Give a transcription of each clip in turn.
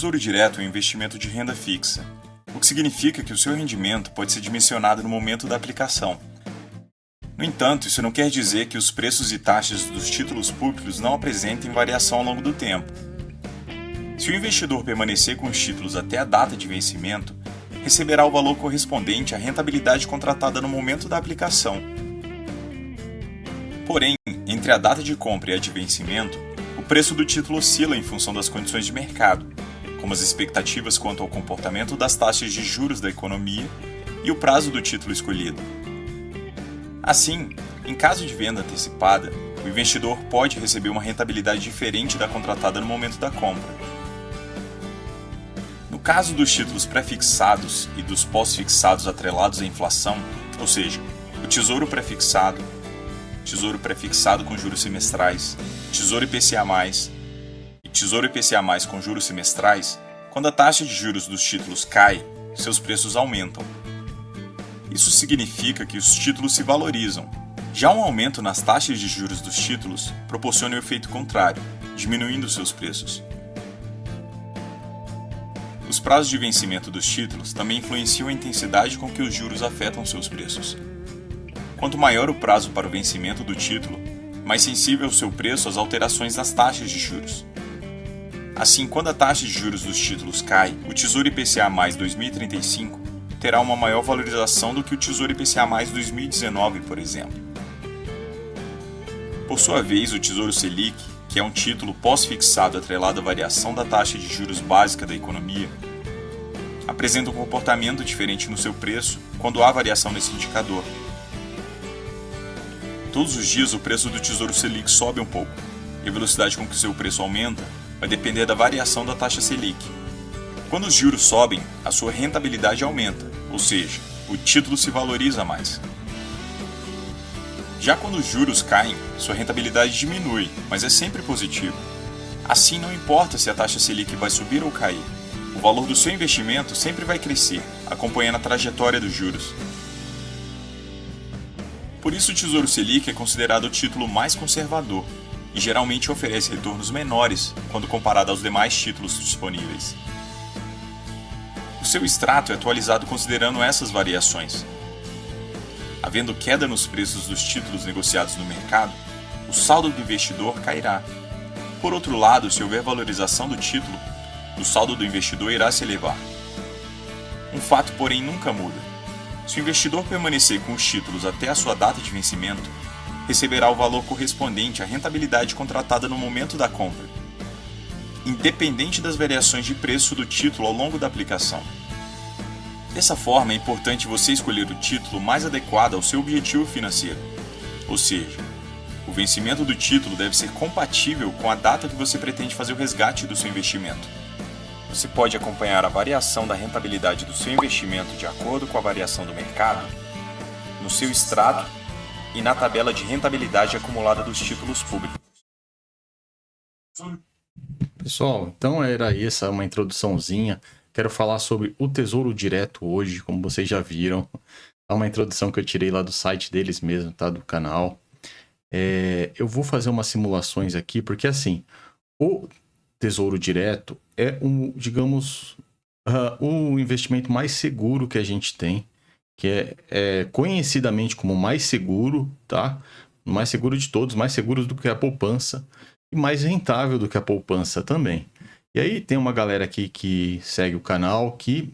Tesouro Direto é um investimento de renda fixa, o que significa que o seu rendimento pode ser dimensionado no momento da aplicação. No entanto, isso não quer dizer que os preços e taxas dos títulos públicos não apresentem variação ao longo do tempo. Se o investidor permanecer com os títulos até a data de vencimento, receberá o valor correspondente à rentabilidade contratada no momento da aplicação. Porém, entre a data de compra e a de vencimento, o preço do título oscila em função das condições de mercado, como as expectativas quanto ao comportamento das taxas de juros da economia e o prazo do título escolhido. Assim, em caso de venda antecipada, o investidor pode receber uma rentabilidade diferente da contratada no momento da compra. No caso dos títulos pré-fixados e dos pós-fixados atrelados à inflação, ou seja, o Tesouro Pré-fixado, Tesouro Pré-fixado com juros semestrais, Tesouro IPCA+, e Tesouro IPCA+, com juros semestrais, quando a taxa de juros dos títulos cai, seus preços aumentam. Isso significa que os títulos se valorizam. Já um aumento nas taxas de juros dos títulos proporciona o efeito contrário, diminuindo seus preços. Os prazos de vencimento dos títulos também influenciam a intensidade com que os juros afetam seus preços. Quanto maior o prazo para o vencimento do título, mais sensível é o seu preço às alterações das taxas de juros. Assim, quando a taxa de juros dos títulos cai, o Tesouro IPCA+ 2035 terá uma maior valorização do que o Tesouro IPCA+ 2019, por exemplo. Por sua vez, o Tesouro Selic, que é um título pós-fixado atrelado à variação da taxa de juros básica da economia, apresenta um comportamento diferente no seu preço quando há variação nesse indicador. Todos os dias o preço do Tesouro Selic sobe um pouco, e a velocidade com que seu preço aumenta vai depender da variação da taxa Selic. Quando os juros sobem, a sua rentabilidade aumenta, ou seja, o título se valoriza mais. Já quando os juros caem, sua rentabilidade diminui, mas é sempre positivo. Assim, não importa se a taxa Selic vai subir ou cair, o valor do seu investimento sempre vai crescer, acompanhando a trajetória dos juros. Por isso, o Tesouro Selic é considerado o título mais conservador e geralmente oferece retornos menores quando comparado aos demais títulos disponíveis. O seu extrato é atualizado considerando essas variações. Havendo queda nos preços dos títulos negociados no mercado, o saldo do investidor cairá. Por outro lado, se houver valorização do título, o saldo do investidor irá se elevar. Um fato, porém, nunca muda. Se o investidor permanecer com os títulos até a sua data de vencimento, receberá o valor correspondente à rentabilidade contratada no momento da compra, independente das variações de preço do título ao longo da aplicação. Dessa forma, é importante você escolher o título mais adequado ao seu objetivo financeiro, ou seja, o vencimento do título deve ser compatível com a data que você pretende fazer o resgate do seu investimento. Você pode acompanhar a variação da rentabilidade do seu investimento de acordo com a variação do mercado, no seu extrato e na tabela de rentabilidade acumulada dos títulos públicos. Pessoal, então era essa uma introduçãozinha. Quero falar sobre o Tesouro Direto hoje, como vocês já viram. É uma introdução que eu tirei lá do site deles mesmo, tá? Do canal. Eu vou fazer umas simulações aqui, porque assim, o Tesouro Direto é digamos, o investimento mais seguro que a gente tem, que é conhecidamente como mais seguro, tá? O mais seguro de todos, mais seguro do que a poupança e mais rentável do que a poupança também. E aí tem uma galera aqui que segue o canal que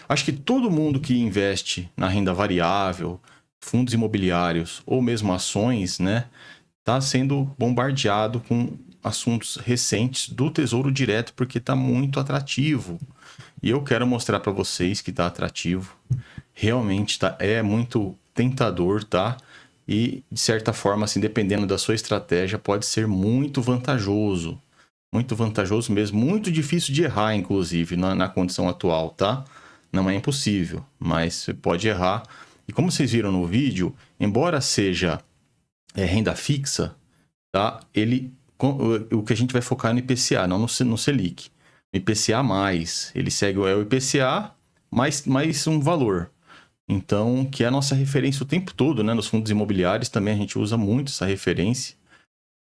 acho que todo mundo que investe na renda variável, fundos imobiliários ou mesmo ações, né, tá sendo bombardeado com assuntos recentes do Tesouro Direto porque tá muito atrativo. E eu quero mostrar para vocês que tá atrativo. Realmente é muito tentador, tá? E de certa forma, assim, dependendo da sua estratégia, pode ser muito vantajoso. Muito vantajoso mesmo, muito difícil de errar, inclusive, na condição atual, tá? Não é impossível, mas você pode errar. E como vocês viram no vídeo, embora seja renda fixa, tá? O que a gente vai focar é no IPCA, não no Selic. No IPCA+, ele segue o IPCA mais um valor. Então, que é a nossa referência o tempo todo, né? Nos fundos imobiliários também a gente usa muito essa referência.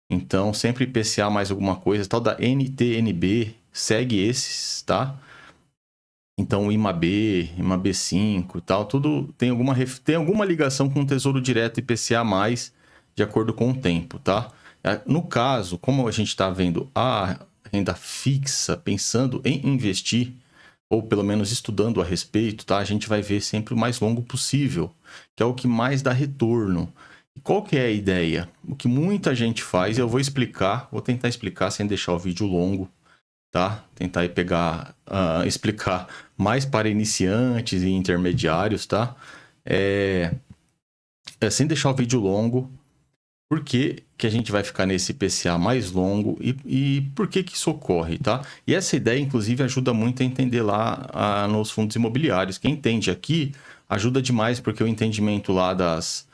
Então, sempre IPCA mais alguma coisa, tal da NTNB, segue esses, tá? Então, IMAB, IMAB5 e tal, tudo tem alguma ligação com o Tesouro Direto IPCA+, de acordo com o tempo, tá? No caso, como a gente está vendo a renda fixa, pensando em investir, ou pelo menos estudando a respeito, tá? A gente vai ver sempre o mais longo possível, que é o que mais dá retorno. E qual que é a ideia? O que muita gente faz, eu vou tentar explicar sem deixar o vídeo longo, tá? Tentar aí explicar mais para iniciantes e intermediários, tá? Sem deixar o vídeo longo, por que a gente vai ficar nesse IPCA mais longo e por que isso ocorre, tá? E essa ideia, inclusive, ajuda muito a entender lá nos fundos imobiliários. Quem entende aqui ajuda demais, porque o entendimento lá das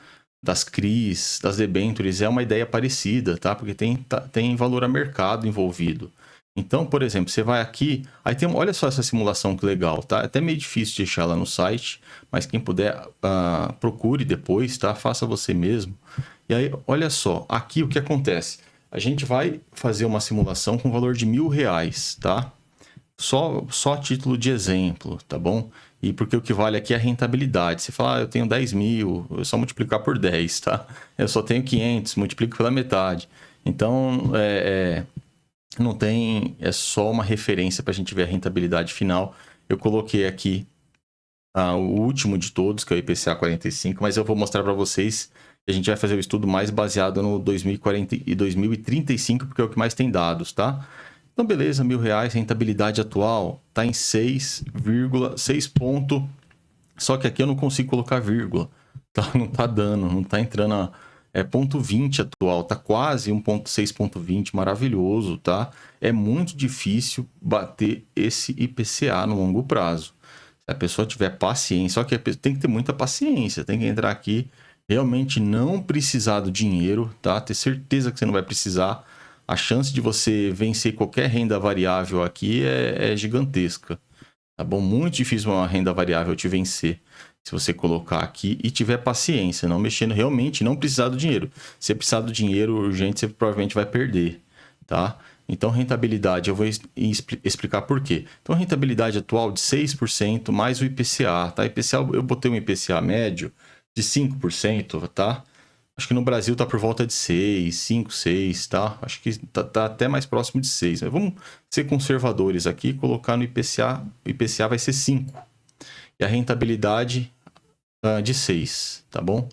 CRIs, das debêntures, é uma ideia parecida, tá? Porque tem valor a mercado envolvido. Então, por exemplo, você vai aqui, aí olha só essa simulação que legal, tá? É até meio difícil de deixar lá no site, mas quem puder, procure depois, tá? Faça você mesmo. E aí, olha só, aqui o que acontece? A gente vai fazer uma simulação com valor de R$1.000, tá? Só título de exemplo, tá bom? E porque o que vale aqui é a rentabilidade. Você fala, eu tenho 10 mil, eu só multiplicar por 10, tá? Eu só tenho 500, multiplico pela metade. Então, não tem, é só uma referência para a gente ver a rentabilidade final. Eu coloquei aqui o último de todos, que é o IPCA 45, mas eu vou mostrar para vocês que a gente vai fazer o estudo mais baseado no 2040 e 2035, porque é o que mais tem dados, tá? Então, beleza, R$1.000, rentabilidade atual está em 6,6 ponto, só que aqui eu não consigo colocar vírgula, tá? Não tá dando, não tá entrando ponto 20 atual, tá quase 1.6.20, maravilhoso, tá? É muito difícil bater esse IPCA no longo prazo. Se a pessoa tiver paciência, só que tem que ter muita paciência, tem que entrar aqui, realmente não precisar do dinheiro, tá? Ter certeza que você não vai precisar. A chance de você vencer qualquer renda variável aqui é gigantesca, tá bom? Muito difícil uma renda variável te vencer. Se você colocar aqui e tiver paciência, não mexendo, realmente não precisar do dinheiro. Se precisar do dinheiro urgente, você provavelmente vai perder, tá? Então, rentabilidade, eu vou explicar por quê. Então, rentabilidade atual de 6% mais o IPCA, tá? IPCA, eu botei um IPCA médio de 5%, tá? Acho que no Brasil tá por volta de 6, 5, 6, tá? Acho que tá até mais próximo de 6. Mas vamos ser conservadores aqui e colocar no IPCA. O IPCA vai ser 5. E a rentabilidade de 6, tá bom?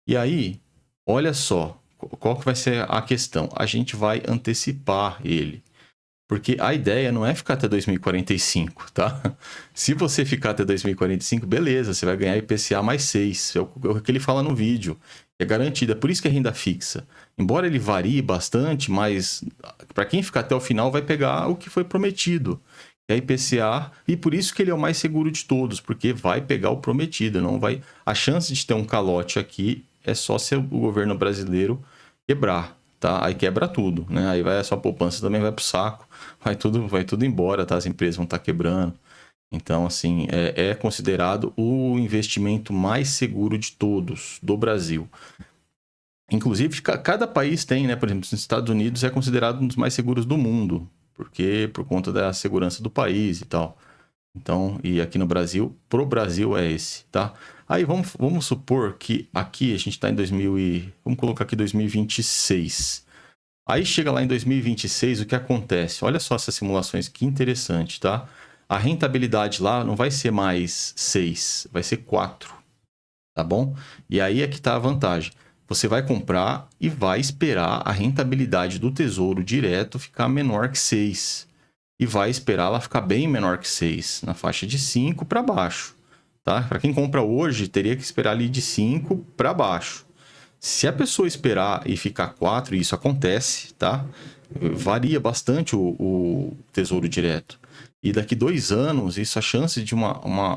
E aí, olha só, qual que vai ser a questão? A gente vai antecipar ele. Porque a ideia não é ficar até 2045, tá? Se você ficar até 2045, beleza, você vai ganhar IPCA mais 6. É o que ele fala no vídeo. É garantida. Por isso que é renda fixa. Embora ele varie bastante, mas para quem ficar até o final vai pegar o que foi prometido. É IPCA, e por isso que ele é o mais seguro de todos, porque vai pegar o prometido, não vai. A chance de ter um calote aqui é só se o governo brasileiro quebrar, tá? Aí quebra tudo, né? Aí a sua poupança também vai pro saco, vai tudo embora, tá? As empresas vão estar quebrando. Então, assim, é considerado o investimento mais seguro de todos do Brasil. Inclusive, cada país tem, né? Por exemplo, nos Estados Unidos é considerado um dos mais seguros do mundo, porque por conta da segurança do país e tal. Então, e aqui no Brasil, pro Brasil é esse, tá? Aí vamos supor que aqui a gente está em vamos colocar aqui 2026. Aí chega lá em 2026, o que acontece? Olha só essas simulações, que interessante, tá? A rentabilidade lá não vai ser mais 6, vai ser 4, tá bom? E aí é que tá a vantagem. Você vai comprar e vai esperar a rentabilidade do Tesouro Direto ficar menor que 6. E vai esperar ela ficar bem menor que 6, na faixa de 5 para baixo. Tá? Para quem compra hoje, teria que esperar ali de 5 para baixo. Se a pessoa esperar e ficar 4, e isso acontece, tá? Varia bastante o Tesouro Direto. E daqui 2 anos, a chance de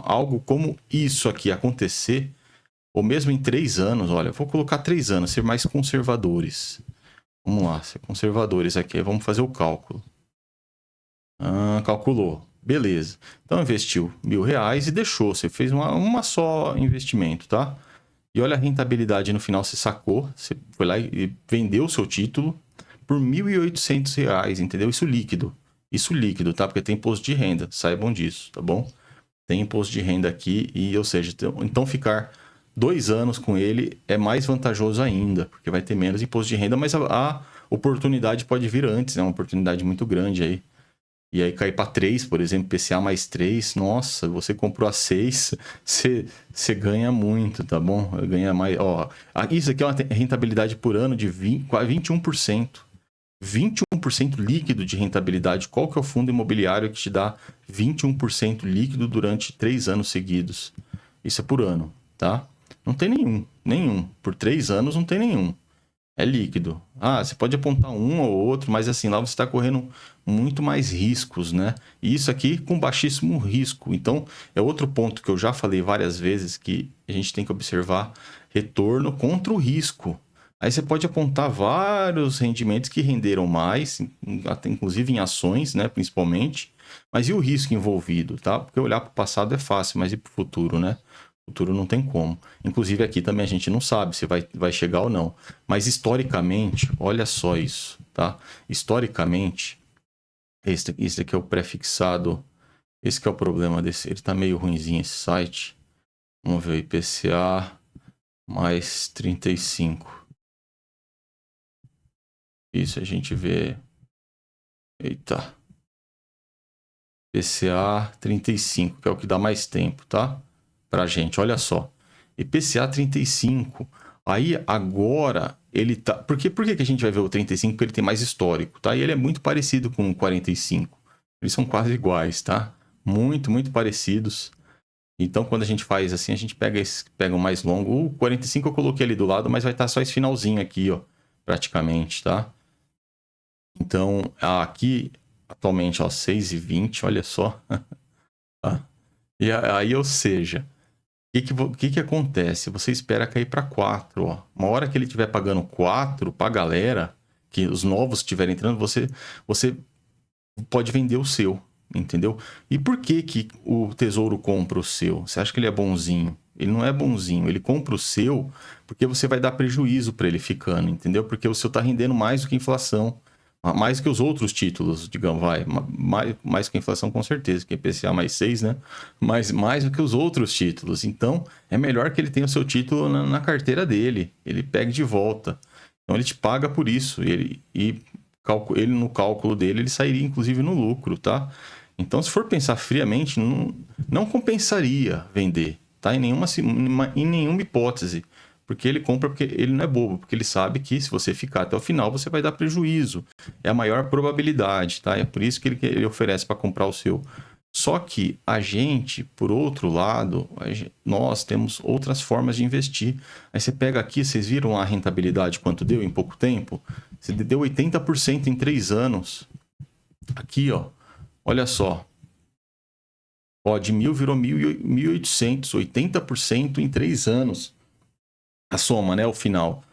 algo como isso aqui acontecer, ou mesmo em 3 anos, olha, vou colocar 3 anos, ser mais conservadores. Vamos lá, ser conservadores aqui, vamos fazer o cálculo. Calculou, beleza. Então investiu R$1.000 e deixou, você fez uma só investimento, tá? E olha a rentabilidade no final, você sacou, você foi lá e vendeu o seu título por R$1.800, entendeu? Isso líquido. Isso líquido, tá? Porque tem imposto de renda, saibam disso, tá bom? Tem imposto de renda aqui ou seja, então ficar 2 anos com ele é mais vantajoso ainda, porque vai ter menos imposto de renda, mas a oportunidade pode vir antes, é uma oportunidade muito grande aí. E aí cair para 3, por exemplo, PCA mais 3, nossa, você comprou a 6, você ganha muito, tá bom? Ganha mais, ó. Isso aqui é uma rentabilidade por ano de 21%. 21% líquido de rentabilidade. Qual que é o fundo imobiliário que te dá 21% líquido durante 3 anos seguidos? Isso é por ano, tá? Não tem nenhum. Por 3 anos não tem nenhum. É líquido. Você pode apontar um ou outro, mas assim, lá você está correndo muito mais riscos, né? E isso aqui com baixíssimo risco. Então, é outro ponto que eu já falei várias vezes que a gente tem que observar retorno contra o risco. Aí você pode apontar vários rendimentos que renderam mais, até inclusive em ações, né, principalmente. Mas e o risco envolvido, tá? Porque olhar para o passado é fácil, mas e para o futuro, né? O futuro não tem como. Inclusive aqui também a gente não sabe se vai chegar ou não. Mas historicamente, olha só isso, tá? Historicamente, esse aqui é o prefixado. Esse que é o problema desse. Ele tá meio ruinzinho esse site. Vamos ver o IPCA mais 35. Isso a gente vê. Eita. IPCA 35, que é o que dá mais tempo, tá? Pra gente, olha só. IPCA 35. Aí agora ele tá. Por que a gente vai ver o 35? Porque ele tem mais histórico, tá? E ele é muito parecido com o 45. Eles são quase iguais, tá? Muito, muito parecidos. Então, quando a gente faz assim, a gente pega o mais longo. O 45 eu coloquei ali do lado, mas vai estar só esse finalzinho aqui, ó. Praticamente, tá? Então, aqui, atualmente, ó, 6,20, olha só. E aí, ou seja, o que acontece? Você espera cair para 4, ó. Uma hora que ele estiver pagando 4 para a galera, que os novos estiverem entrando, você pode vender o seu, entendeu? E por que o Tesouro compra o seu? Você acha que ele é bonzinho? Ele não é bonzinho, ele compra o seu porque você vai dar prejuízo para ele ficando, entendeu? Porque o seu está rendendo mais do que a inflação. Mais que os outros títulos, digamos, mais que a inflação com certeza, que é IPCA mais 6, né? Mas mais do que os outros títulos. Então, é melhor que ele tenha o seu título na carteira dele. Ele pegue de volta. Então, ele te paga por isso. Ele no cálculo dele, ele sairia inclusive no lucro, tá? Então, se for pensar friamente, não compensaria vender, tá? Em nenhuma hipótese. Porque ele compra, porque ele não é bobo, porque ele sabe que se você ficar até o final, você vai dar prejuízo. É a maior probabilidade, tá? É por isso que ele oferece para comprar o seu. Só que a gente, por outro lado, nós temos outras formas de investir. Aí você pega aqui, vocês viram a rentabilidade quanto deu em pouco tempo? Você deu 80% em 3 anos. Aqui, ó, olha só. Ó, de 1.000 virou 1.800, 80% em 3 anos. A soma, né? O final.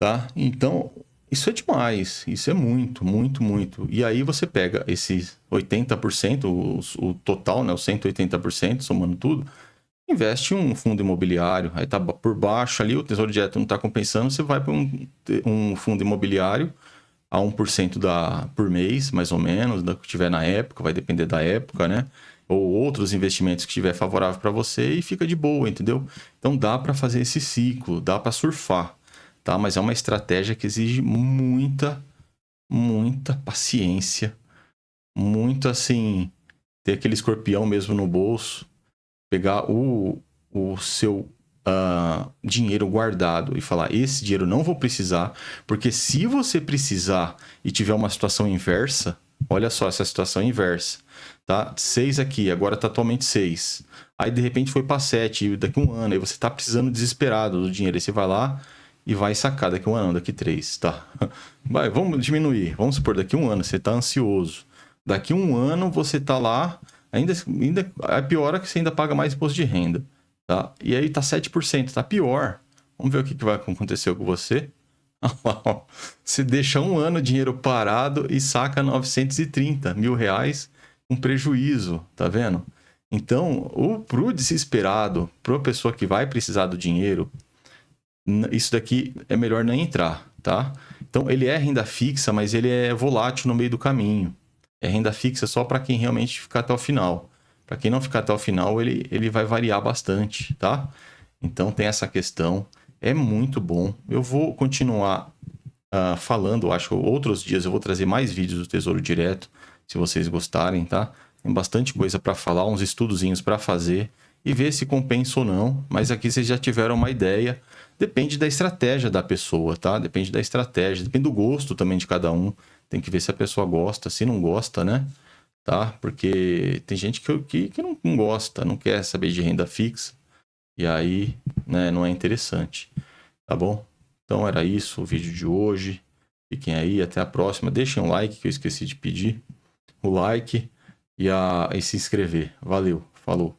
Tá? Então, isso é demais. Isso é muito, muito, muito. E aí você pega esses 80%, o total, né? Os 180%, somando tudo, investe em um fundo imobiliário. Aí tá por baixo ali, o Tesouro Direto não está compensando, você vai para um fundo imobiliário a 1% por mês, mais ou menos, da que tiver na época, vai depender da época, né? Ou outros investimentos que estiver favorável para você e fica de boa, entendeu? Então dá para fazer esse ciclo, dá para surfar, tá? Mas é uma estratégia que exige muita, muita paciência, muito assim, ter aquele escorpião mesmo no bolso, pegar o seu dinheiro guardado e falar, esse dinheiro não vou precisar, porque se você precisar e tiver uma situação inversa, olha só essa situação inversa, tá? 6 aqui, agora tá atualmente 6. Aí de repente foi para 7 daqui a um ano, aí você tá precisando desesperado do dinheiro, aí você vai lá e vai sacar daqui a um ano, daqui 3, tá? Vamos diminuir, vamos supor, daqui a um ano você tá ansioso. Daqui a um ano você tá lá, ainda é pior que você ainda paga mais imposto de renda, tá? E aí tá 7%, tá pior. Vamos ver o que vai acontecer com você. Você deixa um ano o dinheiro parado e saca 930 mil reais com prejuízo, tá vendo? Então, pro desesperado, pra pessoa que vai precisar do dinheiro, isso daqui é melhor nem entrar, tá? Então, ele é renda fixa, mas ele é volátil no meio do caminho. É renda fixa só para quem realmente ficar até o final. Para quem não ficar até o final, ele vai variar bastante, tá? Então tem essa questão. É muito bom. Eu vou continuar falando, acho que outros dias eu vou trazer mais vídeos do Tesouro Direto, se vocês gostarem, tá? Tem bastante coisa para falar, uns estudozinhos para fazer e ver se compensa ou não. Mas aqui vocês já tiveram uma ideia. Depende da estratégia da pessoa, tá? Depende da estratégia, depende do gosto também de cada um. Tem que ver se a pessoa gosta, se não gosta, né? Tá? Porque tem gente que não gosta, não quer saber de renda fixa. E aí, né, não é interessante. Tá bom? Então era isso o vídeo de hoje. Fiquem aí, até a próxima. Deixem um like, que eu esqueci de pedir. O like e se inscrever. Valeu, falou.